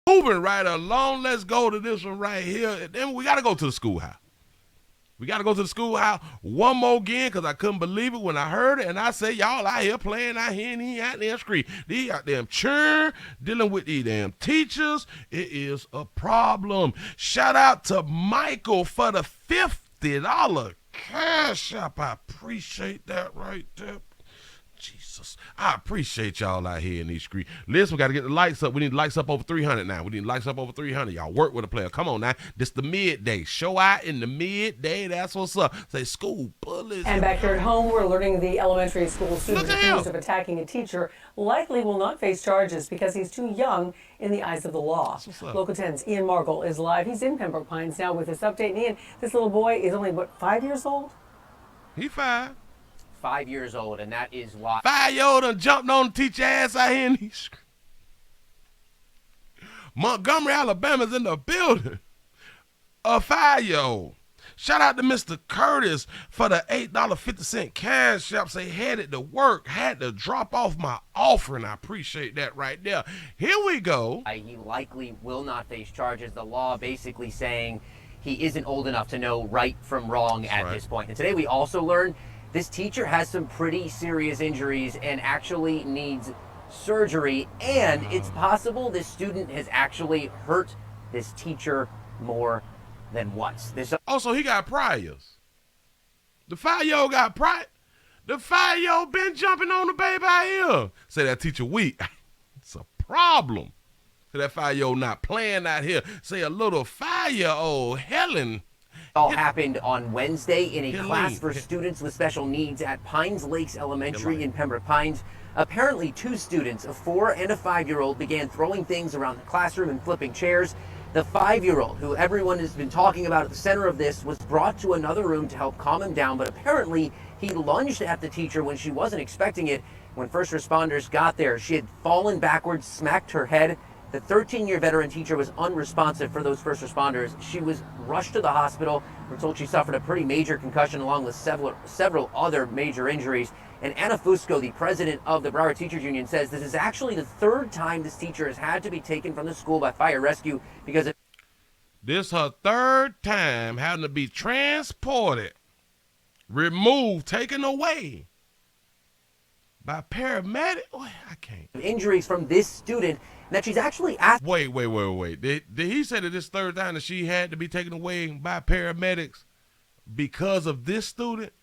Moving right along, let's go to this one right here. And then we got to go to the schoolhouse. We got to go to the schoolhouse one more again because I couldn't believe it when I heard it. And I say, y'all out here playing out here and he out there screaming. These out there churn, dealing with these damn teachers. It is a problem. Shout out to Michael for the $50 cash app. I appreciate that right there. Jesus, I appreciate y'all out here in these streets. Listen, we got to get the lights up. We need lights up over 300 now. We need lights up over 300. Y'all work with a player. Come on now. This the midday. Show out in the midday. That's what's up. Say school bullies. And back here at home, we're learning the elementary school student accused of attacking a teacher likely will not face charges because he's too young in the eyes of the law. Local 10's Ian Margle is live. He's in Pembroke Pines now with this update. And Ian, this little boy is only, what, 5 years old? He 5. 5 years old, and that is why 5-year-old done jumped on the teacher ass out here in these streets. Montgomery, Alabama's in the building. A 5-year-old. Shout out to Mr. Curtis for the $8.50 cash app. Say, headed to work, had to drop off my offering. I appreciate that right there. Here we go. he likely will not face charges. The law basically saying he isn't old enough to know right from wrong at this point. And today we also learned this teacher has some pretty serious injuries and actually needs surgery. And it's possible this student has actually hurt this teacher more than once. Also, he got priors. The 5-year-old got prior. The 5-year-old been jumping on the baby out here. Say that teacher weak. It's a problem. Say that 5-year-old not playing out here. Say a little 5-year-old Helen. All happened on Wednesday in a class for students with special needs at Pines Lakes Elementary in Pembroke Pines. Apparently 2 students, a 4 and a 5-year-old, began throwing things around the classroom and flipping chairs. The 5-year-old, who everyone has been talking about at the center of this, was brought to another room to help calm him down, but apparently he lunged at the teacher when she wasn't expecting it. When first responders got there, she had fallen backwards, smacked her head. The 13-year veteran teacher was unresponsive for those first responders. She was rushed to the hospital. We're told she suffered a pretty major concussion along with several other major injuries. And Anna Fusco, the president of the Broward Teachers Union, says this is actually the 3rd time this teacher has had to be taken from the school by fire rescue because of... This her 3rd time having to be transported, removed, taken away by paramedic. Oh, I can't. Injuries from this student that she's actually asked. Wait. Did he say that this 3rd time that she had to be taken away by paramedics because of this student?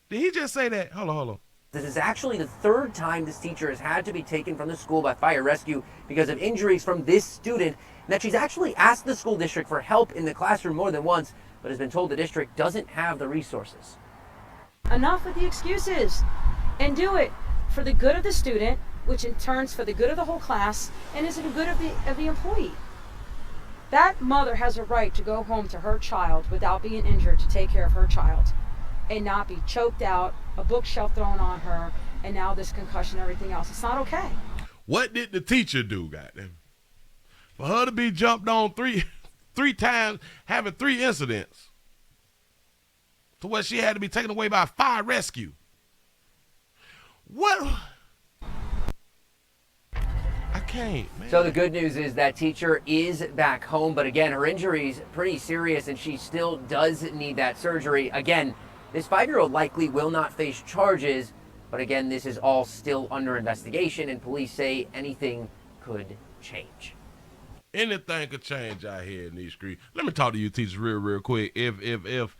Did he just say that? Hold on. This is actually the 3rd time this teacher has had to be taken from the school by fire rescue because of injuries from this student. That she's actually asked the school district for help in the classroom more than once, but has been told the district doesn't have the resources. Enough with the excuses, and do it for the good of the student, which in turns for the good of the whole class and is in the good of the employee. That mother has a right to go home to her child without being injured to take care of her child and not be choked out, a bookshelf thrown on her, and now this concussion and everything else. It's not okay. What did the teacher do, goddamn? For her to be jumped on three times, having 3 incidents, to where she had to be taken away by fire rescue. What? I can't, man. So the good news is that teacher is back home, but again, her injury's pretty serious and she still does need that surgery. Again, this 5-year-old likely will not face charges, but again, this is all still under investigation and police say anything could change. Anything could change out here in these streets. Let me talk to you teachers real quick. If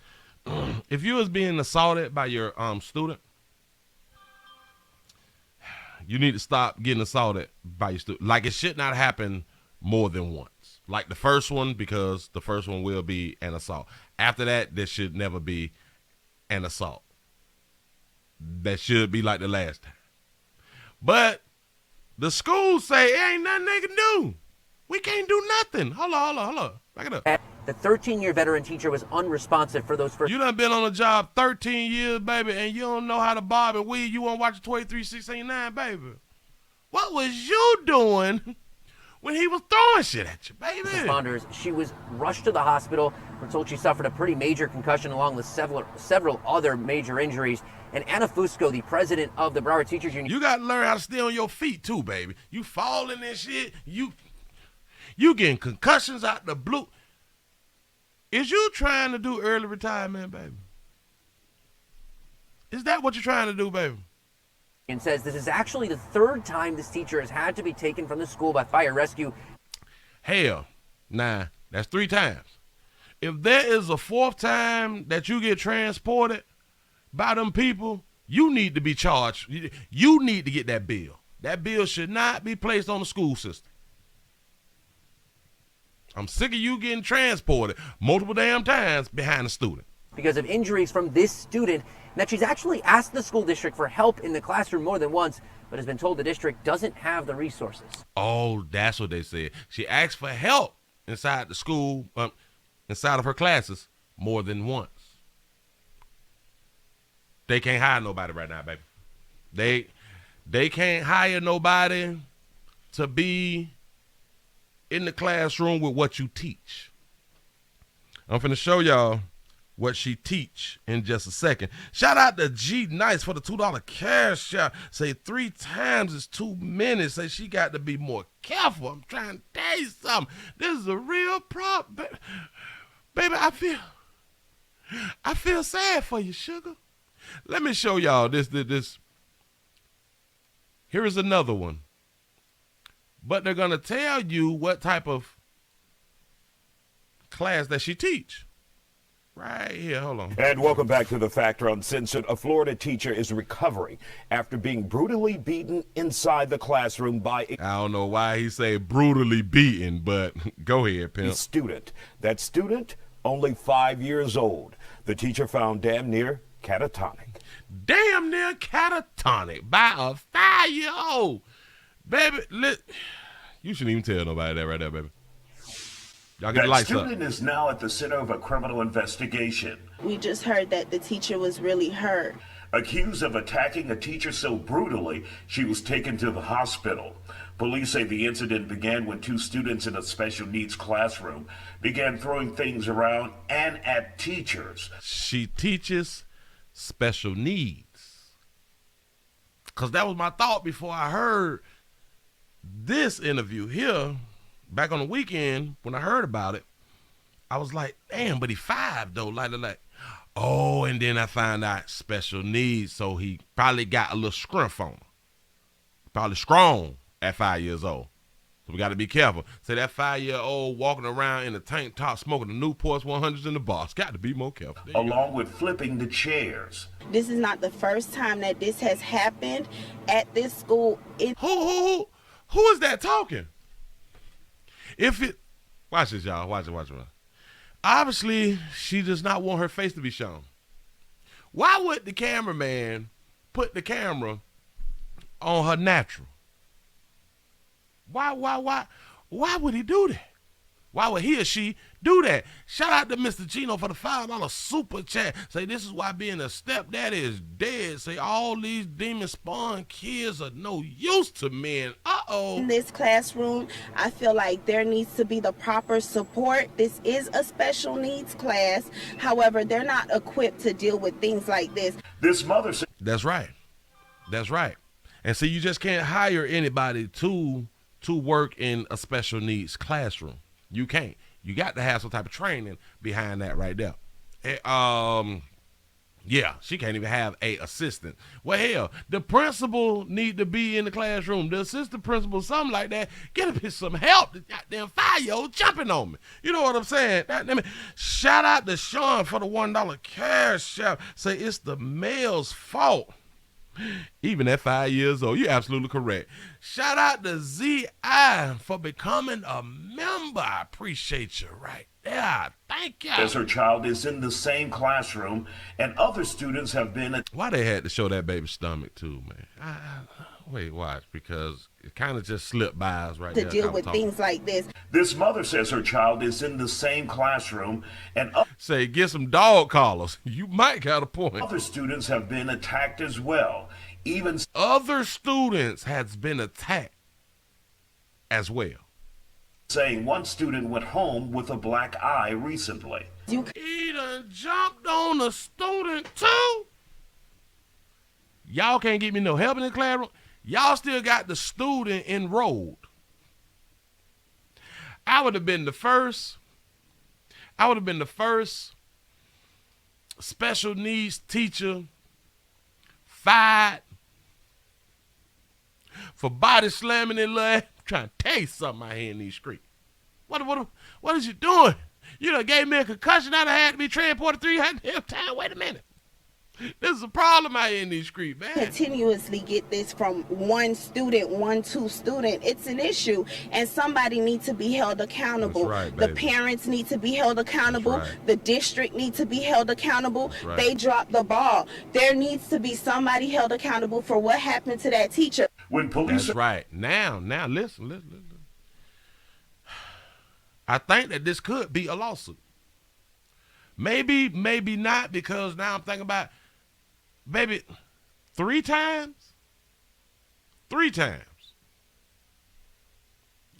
you was being assaulted by your student, you need to stop getting assaulted by your student. Like, it should not happen more than once. Like the first one, because the first one will be an assault. After that, there should never be an assault. That should be like the last time. But the schools say it ain't nothing they can do. We can't do nothing. Hold on. Back it up. The 13-year veteran teacher was unresponsive for those first... You done been on the job 13 years, baby, and you don't know how to bob and weave. You want to watch 23-16-9, baby. What was you doing when he was throwing shit at you, baby? Responders, she was rushed to the hospital. We're told she suffered a pretty major concussion along with several other major injuries. And Anna Fusco, the president of the Broward Teachers Union... You got to learn how to stay on your feet, too, baby. You falling and shit, You getting concussions out the blue. Is you trying to do early retirement, baby? Is that what you're trying to do, baby? And says this is actually the third time this teacher has had to be taken from the school by fire rescue. Hell, nah, that's 3 times. If there is a 4th time that you get transported by them people, you need to be charged. You need to get that bill. That bill should not be placed on the school system. I'm sick of you getting transported multiple damn times behind a student. Because of injuries from this student, and that she's actually asked the school district for help in the classroom more than once, but has been told the district doesn't have the resources. Oh, that's what they said. She asked for help inside the school, inside of her classes more than once. They can't hire nobody right now, baby. They can't hire nobody to be in the classroom with what you teach. I'm finna show y'all what she teach in just a second. Shout out to G Nice for the $2 cash out. Say 3 times is too many. Say she got to be more careful. I'm trying to tell you something. This is a real problem. Baby, I feel sad for you, sugar. Let me show y'all this. Here is another one. But they're going to tell you what type of class that she teach. Right here, hold on. And welcome back to The Factor Uncensored. A Florida teacher is recovering after being brutally beaten inside the classroom by I don't know why he say brutally beaten, but go ahead, pimp. a student. That student, only 5 years old. The teacher found damn near catatonic. Damn near catatonic by a 5-year-old. Baby, you shouldn't even tell nobody that right there, baby. Y'all get the That lights up. student is now at the center of a criminal investigation. We just heard that the teacher was really hurt. Accused of attacking a teacher so brutally, she was taken to the hospital. Police say the incident began when 2 students in a special needs classroom began throwing things around and at teachers. She teaches special needs. Because that was my thought before I heard this interview here. Back on the weekend, when I heard about it, I was like, damn, but he 5 though. Like, oh, and then I found out special needs, so he probably got a little scruff on him. Probably strong at 5 years old. So we got to be careful. Say that 5-year-old walking around in a tank top smoking the Newports 100s in the box. Got to be more careful. Along with flipping the chairs. This is not the first time that this has happened at this school. Who is that talking? Watch this, y'all. Watch it. Obviously, she does not want her face to be shown. Why would the cameraman put the camera on her natural? Why would he do that? Why would he or she do that? Shout out to Mr. Gino for the $5 super chat. Say this is why being a stepdaddy is dead. Say all these demon spawn kids are no use to men. In this classroom, I feel like there needs to be the proper support. This is a special needs class. However, they're not equipped to deal with things like this. This mother said That's right. And so you just can't hire anybody to work in a special needs classroom. You can't. You got to have some type of training behind that right there. Yeah, she can't even have a assistant. Well, hell, the principal need to be in the classroom. The assistant principal, something like that. Get a bit some help. The goddamn 5-year-old jumping on me. You know what I'm saying? Shout out to Sean for the $1 cash out. Say it's the male's fault. Even at 5 years old, you're absolutely correct. Shout out to Z.I. for becoming a member. I appreciate you right there. Thank you. as her child is in the same classroom and other students have been. Why they had to show that baby's stomach too, man? Wait, watch, because it kind of just slipped by us right there. To deal with things like this. This mother says her child is in the same classroom and say, get some dog collars. You might got a point. other students have been attacked as well. Even Other students has been attacked as well. saying one student went home with a black eye recently. He done jumped on a student too. Y'all can't get me no help in the classroom. Y'all still got the student enrolled. I would have been the first special needs teacher fired for body slamming in little ass. I'm trying to tell you something out here in these streets. What is you doing? You done gave me a concussion. I'd have had to be transported 300 times. Wait a minute. This is a problem out here in these streets, man. Continuously get this from one student, two student. It's an issue, and somebody needs to be held accountable. That's right, the baby. parents need to be held accountable. That's right. The district needs to be held accountable. Right. They dropped the ball. There needs to be somebody held accountable for what happened to that teacher. When police That's right. Now, listen. I think that this could be a lawsuit. Maybe not, because now I'm thinking about, baby, 3 times? 3 times.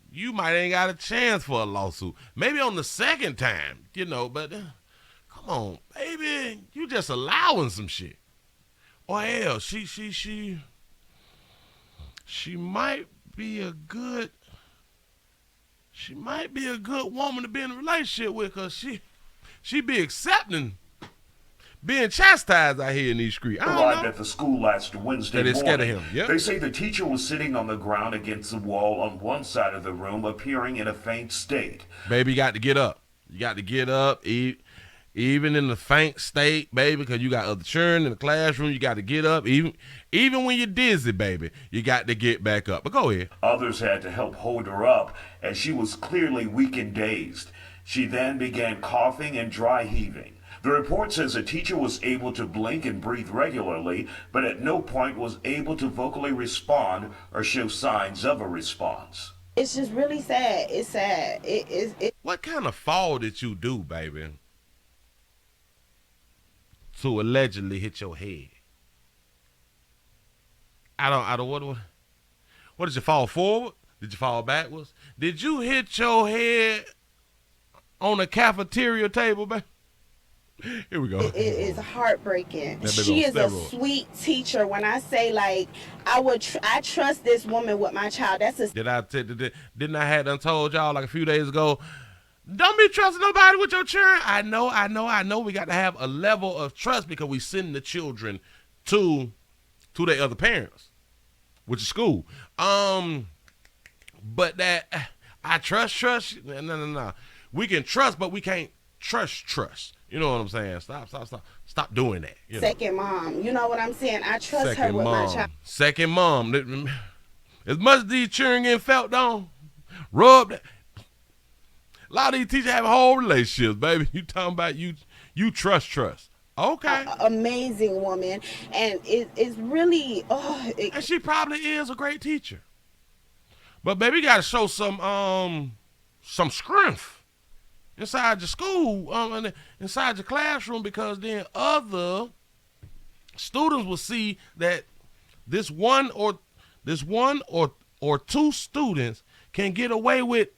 You might ain't got a chance for a lawsuit. Maybe on the 2nd time, but come on, baby, you just allowing some shit. Or hell, she might be a good woman to be in a relationship with, because she be accepting being chastised out here in these streets. I don't arrived know. at the school last Wednesday They morning. scared of him, yep. They say the teacher was sitting on the ground against the wall on one side of the room, appearing in a faint state. Baby, you got to get up. You got to get up, even in the faint state, baby, because you got other children in the classroom. You got to get up. Even when you're dizzy, baby, you got to get back up. But go ahead. Others had to help hold her up, as she was clearly weak and dazed. She then began coughing and dry heaving. The report says the teacher was able to blink and breathe regularly, but at no point was able to vocally respond or show signs of a response. It's just really sad. It's sad. What kind of fall did you do, baby, to allegedly hit your head? I don't. What did you fall forward? Did you fall backwards? Did you hit your head on a cafeteria table, baby? Here we go. It is heartbreaking. That baby She on is a steroids. sweet teacher. When I say, like, I trust this woman with my child. That's a Didn't I had done told y'all like a few days ago, don't be trusting nobody with your children. I know. We got to have a level of trust, because we send the children to their other parents, which is school. But that I trust. No. We can trust, but we can't trust. You know what I'm saying? Stop doing that. You know? second mom. You know what I'm saying? I trust her with my child. Second mom. As much as these children getting felt on, rubbed. A lot of these teachers have whole relationships, baby. You talking about you trust. Okay. Amazing woman, and it's really And she probably is a great teacher. But baby, you gotta show some strength inside your school, and inside your classroom, because then other students will see that this one or two students can get away with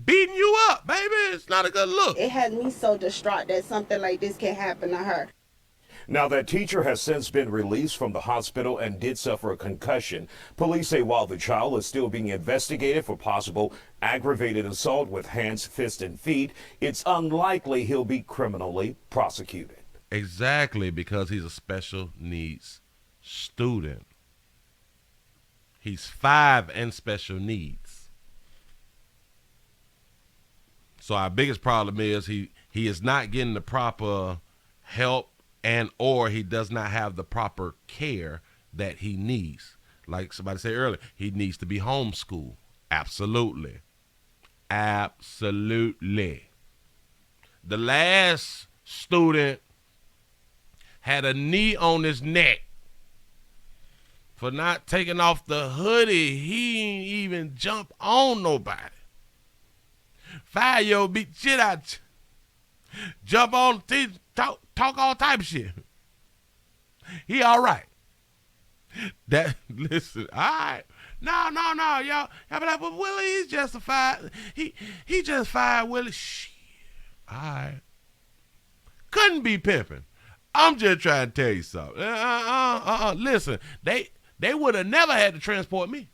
beating you up, baby. It's not a good look. It had me so distraught that something like this can happen to her. Now, that teacher has since been released from the hospital and did suffer a concussion. Police say while the child is still being investigated for possible aggravated assault with hands, fists, and feet, it's unlikely he'll be criminally prosecuted. Exactly, because he's a special needs student. He's 5 and special needs. So our biggest problem is he is not getting the proper help, and or he does not have the proper care that he needs. Like somebody said earlier, he needs to be homeschooled. Absolutely. The last student had a knee on his neck for not taking off the hoodie. He ain't even jump on nobody. 5-year-old beat shit out you. Jump on the teacher, talk all type of shit. He all right. Listen, all right. No, y'all be like, but Willie, he's justified. He justified Willie. Shit. All right. Couldn't be pimping. I'm just trying to tell you something. Listen, they would have never had to transport me.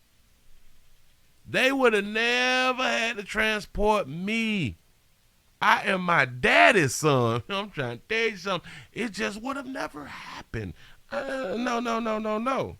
They would have never had to transport me. I am my daddy's son. I'm trying to tell you something. It just would have never happened. No.